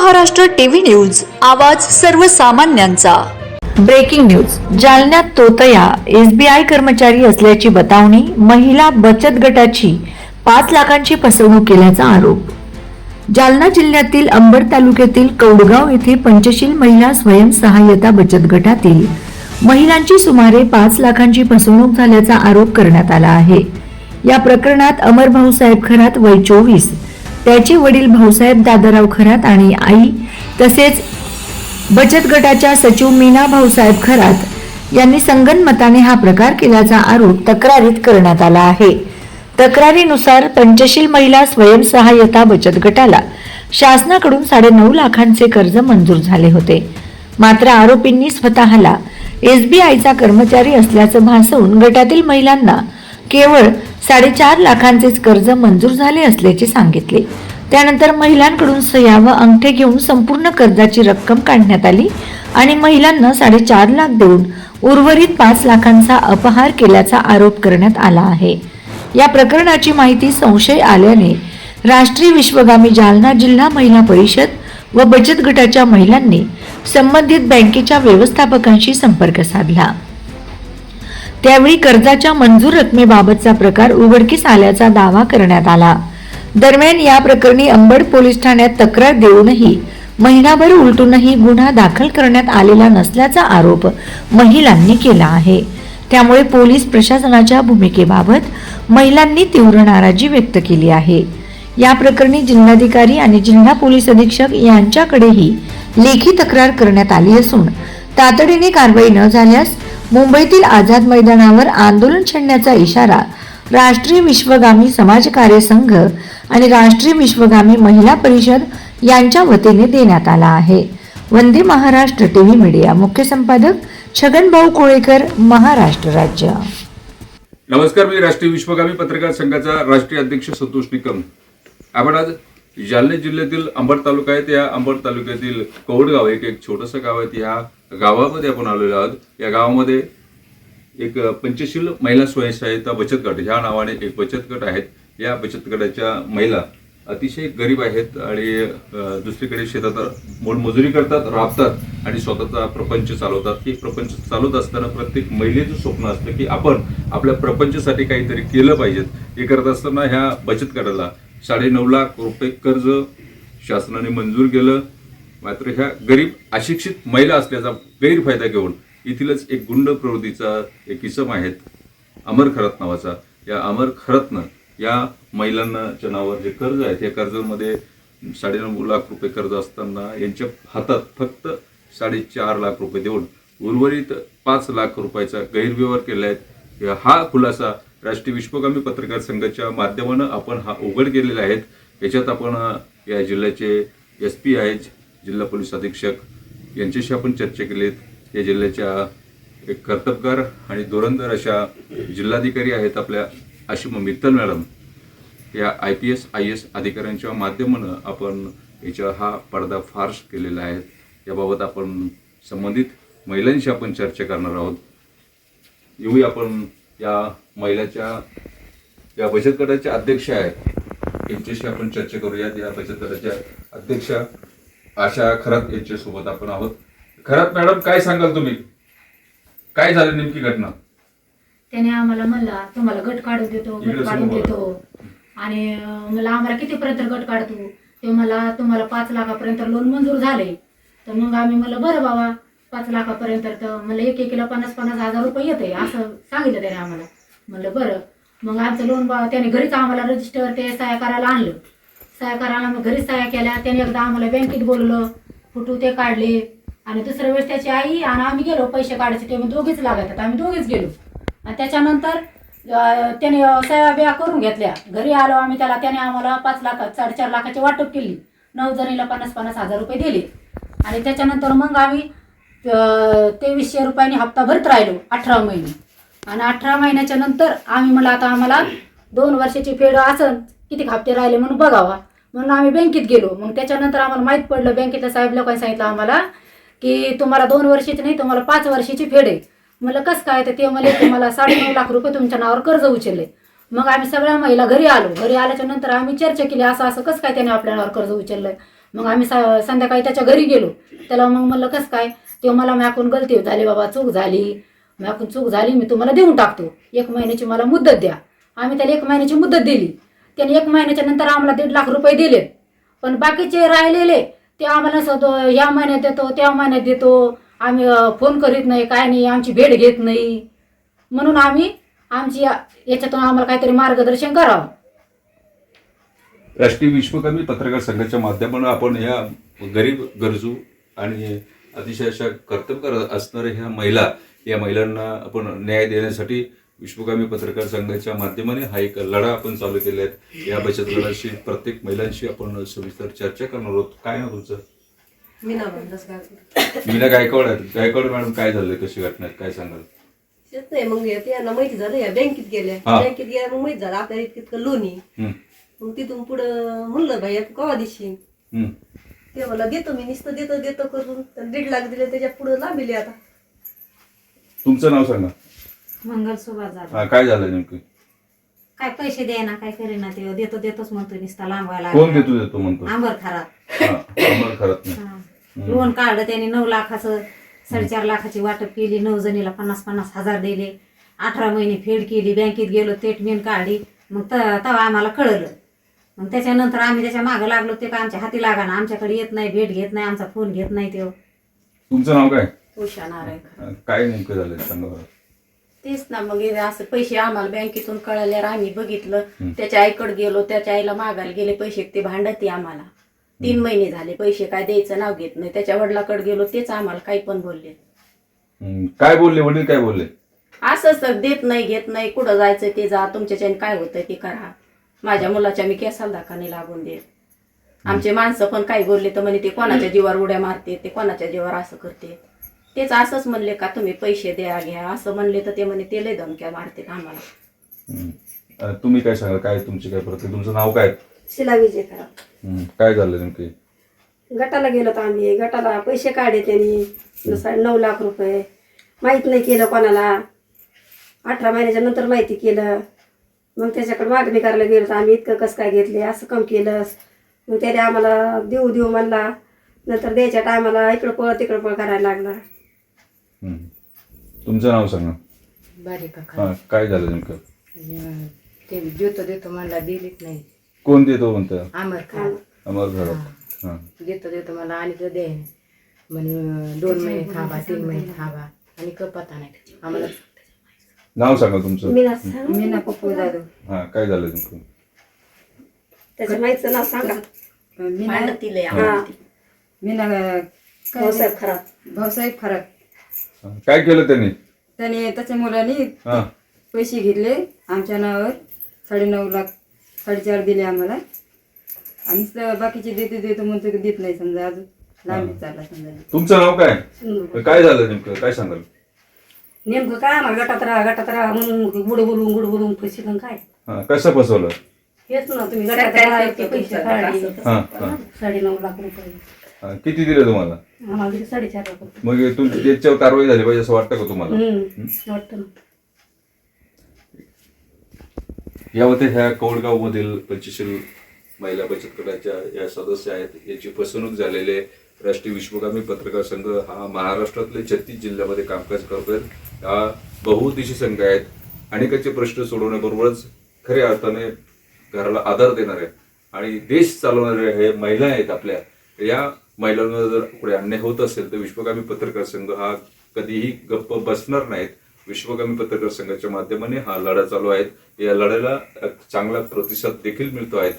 Maharashtra TV news, आवाज सर्वसामान्यांचा। Breaking news. जालन्यात तोतया SBI कर्मचारी असल्याची बतावणी, महिला बचत गटाची 5 लाखांची फसवणूक केल्याचा आरोप। जालना जिल्ह्यातील अंबड तालुक्यातील कौडगाव येथे पंचशील महिला स्वयंसहाय्यता बचत गटातील महिलांची सुमारे 5 लाखांची फसवणूक झाल्याचा आरोप करण्यात आला आहे। या प्रकरणात अमर भाऊसाहेब खरात वय 24, त्याचे वडील भाऊसाहेब दादाराव खरात आणि आई तसेच बचत गटाच्या सचिव मीना भाऊसाहेब खरात यांनी संगनमताने हा प्रकार केल्याचा आरोप तक्रारीत करण्यात आला आहे। तक्रारीनुसार पंचशील महिला स्वयंसहाय्यता बचत गटाला शासनाकडून 9.5 लाखांचे कर्ज मंजूर झाले होते। मात्र आरोपींनी स्वतःला SBIचा कर्मचारी असल्याचं भासवून गटातील महिलांना केवळ 4.5 लाखांचेच कर्ज मंजूर झाले असल्याचे सांगितले। त्यानंतर महिलांकडून सह्या व अंगठे घेऊन संपूर्ण कर्जाची रक्कम काढण्यात आली आणि महिलांना 4.5 लाख देऊन उर्वरित 5 लाखांचा अपहार केल्याचा आरोप करण्यात आला आहे। या प्रकरणाची माहिती संशय आल्याने राष्ट्रीय विश्वगामी जालना जिल्हा महिला परिषद व बचत गटाच्या महिलांनी संबंधित बँकेच्या व्यवस्थापकांशी संपर्क साधला। त्यावेळी कर्जाच्या मंजूर रकमेबाबतचा प्रकार उघडकीस आल्याचा दावा करण्यात आला। दरम्यान या प्रकरणी अंबड पोलीस ठाण्यात तक्रार देऊनही महिनाभर उलटूनही गुन्हा दाखल करण्यात आलेला नसल्याचा आरोप महिलांनी केला आहे। त्यामुळे पोलीस प्रशासनाच्या भूमिकेबाबत महिलांनी तीव्र नाराजी व्यक्त केली आहे। या प्रकरणी जिल्हाधिकारी आणि जिल्हा पोलीस अधीक्षक यांच्याकडेही लेखी तक्रार करण्यात आली असून तातडीने कारवाई न झाल्यास मुंबईतील आझाद मैदानावर आंदोलन छेडण्याचा इशारा राष्ट्रीय विश्वगामी समाज कार्य संघ आणि राष्ट्रीय विश्वगामी महिला परिषद यांच्या वतीने देण्यात आला आहे। वंदे महाराष्ट्र टीव्ही मीडिया, मुख्य संपादक छगनभाऊ कोळेकर, महाराष्ट्र राज्य। नमस्कार, मी राष्ट्रीय विश्वगामी पत्रकार संघाचा राष्ट्रीय अध्यक्ष संतोष निकम। आपण आज जालना जिल्ह्यातील अंबड तालुका आहे, त्या अंबड तालुक्यातील कौडगाव एक छोटंसं गाव आहे। या गावामध्ये आपण आलेलो आहोत। या गावामध्ये एक पंचशील महिला स्वयंसहाय्यता बचत गट ह्या नावाने एक बचत गट आहेत। या बचत गटाच्या महिला अतिशय गरीब आहेत आणि दुसरीकडे शेतात मोलमजुरी करतात, राबतात आणि स्वतःचा प्रपंच चालवतात। की प्रपंच चालवत असताना प्रत्येक महिलेचं स्वप्न असतं की आपण आपल्या प्रपंचासाठी काहीतरी केलं पाहिजे। हे करत असताना ह्या बचत गटाला 9.5 लाख रुपये कर्ज शासनाने मंजूर केलं। मात्र ह्या गरीब अशिक्षित महिला असल्याचा गैरफायदा घेऊन येथीलच एक गुंड प्रवृत्तीचा एक इसम आहेत अमर खरात नावाचा। या अमर खरातनं या महिलांच्या नावावर जे कर्ज आहे त्या कर्जामध्ये 9.5 लाख रुपये कर्ज असताना यांच्या हातात फक्त 4.5 लाख रुपये देऊन उर्वरित 5 लाख रुपयाचा गैरव्यवहार केला आहे। हा खुलासा राष्ट्रीय विश्वगामी पत्रकार संघाच्या माध्यमानं आपण हा उघड केलेला आहे। याच्यात आपण या जिल्ह्याचे SP आहेत, जिल्हा पोलीस अधीक्षक यांच्याशी आपण चर्चा केलीत। या जिल्ह्याच्या एक कर्तबगार आणि धुरंधर अशा जिल्हाधिकारी आहेत आपल्या आशिमा मित्तल मॅडम। या IPS IS अधिकाऱ्यांच्या माध्यमानं आपण याचा हा पर्दाफाश केलेला आहे। याबाबत आपण संबंधित महिलांशी आपण चर्चा करणार आहोत। येऊया आपण या महिलाच्या या बचत गटाच्या अध्यक्ष आहेत यांच्याशी आपण चर्चा करूया। या बचत गटाच्या अध्यक्षा आशा खरात यांच्यासोबत आपण आहोत। खरात मॅडम, काय सांगाल तुम्ही, काय झालं नेमकी घटना? त्याने आम्हाला म्हणला तुम्हाला गट काढून देतो, गट काढून देतो आणि मला आम्हाला कितीपर्यंत गट काढतो ते मला तुम्हाला 5 लाखापर्यंत लोन मंजूर झाले। तर मग आम्ही म्हणलं बरं बाबा 5 लाखापर्यंत तर मला एकेकीला 50-50 हजार रुपये येते असं सांगितलं त्याने आम्हाला। म्हणलं बरं। मग आमचं लोन त्याने घरीच आम्हाला रजिस्टर ते सह्या करायला आणलं। सह्या करायला मग घरीच सह्या केल्या। त्याने एकदा आम्हाला बँकेत बोलवलं, फोटो ते काढले आणि दुसऱ्या वेळेस त्याची आई आणि आम्ही गेलो पैसे काढायचे। ते मग दोघीच लागत, आम्ही दोघीच गेलो आणि त्याच्यानंतर त्याने सह्या बिया करून घेतल्या। घरी आलो आम्ही त्याला, त्याने आम्हाला 5 लाख 4.5 लाखाची वाटप केली। 9 जणीला 50-50 हजार रुपये दिले आणि त्याच्यानंतर मग आम्ही 2300 रुपयांनी हप्ता भरत राहिलो 18 महिने आणि 18 महिन्याच्या नंतर आम्ही म्हणलं आता आम्हाला 2 वर्षाची फेड असं किती हप्ते राहिले म्हणून बघावा म्हणून आम्ही बँकेत गेलो। मग त्याच्यानंतर आम्हाला माहीत पडलं, बँकेतल्या साहेब लोकांनी सांगितलं आम्हाला की तुम्हाला 2 वर्षाची नाही तुम्हाला 5 वर्षाची फेड आहे। म्हणलं कसं काय? तर ते मला तुम्हाला 9.5 लाख रुपये तुमच्या नावावर कर्ज उचलले। मग आम्ही सगळ्या महिला घरी आलो। घरी आल्याच्या नंतर आम्ही चर्चा केली असं असं कसं काय त्याने आपल्या नावावर कर्ज उचललंय। मग आम्ही संध्याकाळी त्याच्या घरी गेलो. त्याला मग म्हणलं कसं काय, ते मला मॅकून गलती झाली बाबा, चूक झाली, मॅकून चूक झाली, मी तुम्हाला देऊन टाकतो, 1 महिन्याची मला मुदत द्या. आम्ही त्याला 1 महिन्याची मुदत दिली. त्याने 1 महिन्याच्या नंतर आम्हाला 1.5 लाख रुपये दिले. पण बाकीचे राहिलेले ते आम्हाला या महिन्यात देतो, त्या महिन्यात देतो, आम्ही फोन करीत नाही, काय नाही, आमची भेट घेत नाही. म्हणून आम्ही याच्यातून आम्हाला काहीतरी मार्गदर्शन करावं. राष्ट्रीय विश्वकर्मी पत्रकार संघाच्या माध्यमातून आपण ह्या गरीब गरजू आणि अतिशय अशा कर्तव्य असणाऱ्या ह्या महिला, या महिलांना आपण न्याय देण्यासाठी विश्वकर्मी पत्रकार संघाच्या माध्यमाने हा एक लढा आपण चालू केला आहे. या बचत गटाशी प्रत्येक महिलांशी आपण सविस्तर चर्चा करणार आहोत. काय ना तुमचं? मीना गायकवाड आहेत. गायकवाड मॅडम, काय झालंय, कशी घटना आहे, काय सांगाल? नाही मग त्यांना माहिती झालं, या बँकेत गेल्या, बँकेत गेल्या मग माहिती झालं आपल्याला इतकं लोणी. मग तिथून पुढं म्हणलं भाई तू कवा देशील, ते मला देतो मी, नुसतं देतो करून 1.5 लाख दिले, त्याच्या पुढे लांबिले. आता तुमचं नाव सांगा. मंगल सुभाष झालं. हा, काय झालं नेमकं? काय पैसे द्यायना, काय करेना, ते देतोच म्हणतो, नुसता लांबवायला. कोण देतो म्हणतो? आंबर खराब. आम्हाला खरंच नाही. लोन काढलं त्याने, 9 लाखाचं 4.5 लाखाची वाटप केली, 9 जणीला 50-50 हजार दिले, 18 महिने फेड केली, बँकेत गेलो, स्टेटमेंट काढली. मग तेव्हा आम्हाला कळलं. मग त्याच्यानंतर आम्ही त्याच्या मागं लागलो. ते काय आमच्या हाती लागाना, आमच्याकडे येत नाही, भेट घेत नाही, आमचा फोन घेत नाही. ते तुमचं नाव काय? उषा नारायण. काय नेमकं झालं सांगा बरं. तेच ना, मग हे असं पैसे आम्हाला बँकेतून कळल्यावर आम्ही बघितलं, त्याच्या आईकडे गेलो, त्याच्या आईला मागायला गेले पैसे, ते भांडते आम्हाला. 3 महिने झाले पैसे काय द्यायचं नाव घेत नाही. त्याच्या वडिलाकडे गेलो, तेच आम्हाला काही पण बोलले. काय बोलले वडील? काय बोलले? असंच तर देत नाही, घेत नाही, कुठं जायचं ते जा, तुमच्याच्याने काय होतंय ते करा. माझ्या मुलाच्या मी केसाला दाखाने लागून देत. आमचे माणसं पण काय बोलले तर म्हणे ते कोणाच्या जीवावर उड्या मारते, ते कोणाच्या जीवावर असं करते. तेच असंच म्हणले का तुम्ही पैसे द्या घ्या असं म्हणले, तर ते म्हणे ते लय धमक्या मारते आम्हाला. तुम्ही काय सांगाल, काय तुमची काय प्रत्येक, तुमचं नाव काय? शिला विजय करा. काय झालं नेमके? गटाला गेलो तर आम्ही, गटाला पैसे काढले त्यांनी 9 लाख रुपये. माहीत नाही केलं कोणाला, 18 महिन्याच्या नंतर माहिती केलं. मग त्याच्याकडे मागणी करायला गेलो तर आम्ही इतकं कसं काय घेतले, असं कम केलं. मग त्याने आम्हाला देऊ म्हणला. नंतर द्यायच्या टायमाला इकडं पळ तिकडं पळ करायला लागला. तुमचं नाव सांगा. बालिका हा, काय झालं नेमकं? ते देतो मला दिलीच नाही. कोण देतो म्हणतं? आमर खा अमर घरात. हा, देतो मला आणि तो दे म्हणे 2 महिने थांबा, 3 महिने थांबा, आणि पत्ता नाही आम्हाला. नाव सांगा तुमचं. मीना पप्पू जाधव. हा, काय झालं नेमकं? त्याच्या माईचं नाव सांगा. मीना भाऊसाहेब खराब. भाऊसाहेब खराब. काय केलं त्यांनी? त्याने त्याच्या मुलांनी हा, पैसे घेतले आमच्या नावावर, 9.5 लाख 4.5 दिले आम्हाला. आम्ही बाकीचे देतो म्हणतो की देत नाही, समजा अजून लांबी चालला समजा. तुमचं नाव काय? काय झालं नेमकं, काय सांगाल? नेमकं काय आम्हाला गटात राहा म्हणून गुड बोलून पैसे पण काय हा, कसं फसवलं? हेच ना, तुम्ही गटात राहा, इतके पैसे काढले. हा हा 9.5 लाख रुपये हा, किती दिले तुम्हाला? आम्हाला दिले 4.5 लाख रुपये. मग तुमची त्याच्यावर कारवाई झाली पाहिजे असं वाटतं का तुम्हाला? वाटतं ना. या होत्या ह्या कौडगावमधील पंचशील महिला बचत गटाच्या या सदस्य आहेत. याची फसवणूक झालेली आहे. राष्ट्रीय विश्वकर्मी पत्रकार संघ हा महाराष्ट्रातले 36 जिल्ह्यामध्ये कामकाज करतोय. हा बहुउद्देशी संघ आहेत. अनेकांचे प्रश्न सोडवण्याबरोबरच खऱ्या अर्थाने घराला आधार देणारे आणि देश चालवणारे हे महिला आहेत. आपल्या या महिलांना जर पुढे अन्याय होत असेल तर विश्वकर्मी पत्रकार संघ हा कधीही गप्प बसणार नाहीत. विश्वकर्मी पत्रकार संघाच्या माध्यमाने हा लढा चालू आहे. या लढ्याला चांगला प्रतिसाद देखील मिळतो आहे.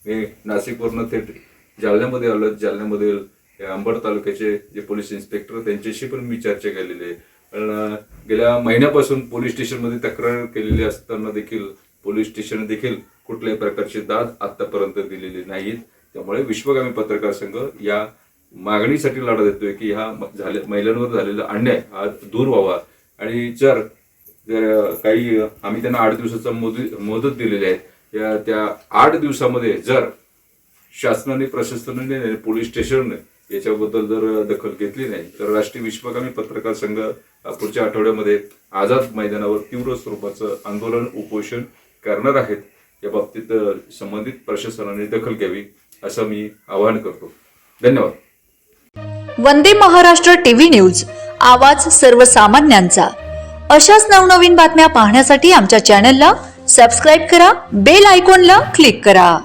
मी नाशिकवरनं थेट जालन्यामध्ये आलो. जालन्यामधील अंबड तालुक्याचे जे पोलीस इन्स्पेक्टर त्यांच्याशी पण मी चर्चा केलेली आहे. कारण गेल्या महिन्यापासून पोलीस स्टेशनमध्ये तक्रार केलेली असताना देखील पोलीस स्टेशन देखील कुठल्याही प्रकारची दाद आतापर्यंत दिलेली नाहीत. त्यामुळे विश्वकर्मी पत्रकार संघ या मागणीसाठी लढा देतोय की ह्या महिलांवर झालेला अन्याय हा दूर व्हावा. आणि जर काही आम्ही त्यांना 8 दिवसाचा मुदत दिलेली आहे. त्या 8 दिवसामध्ये जर शासनाने, प्रशासनाने, पोलीस स्टेशनने याच्याबद्दल जर दखल घेतली नाही तर राष्ट्रीय विश्वकर्मी पत्रकार संघ पुढच्या आठवड्यामध्ये आझाद मैदानावर तीव्र स्वरूपाचं आंदोलन, उपोषण करणार आहेत. या बाबतीत संबंधित प्रशासनाने दखल घ्यावी असं मी आवाहन करतो. धन्यवाद. वंदे महाराष्ट्र टीव्ही न्यूज, आवाज सर्वसामान्यांचा. अशाच नवनवीन बातम्या पाहण्यासाठी आमच्या चॅनलला सबस्क्राईब करा, बेल आयकॉनला क्लिक करा.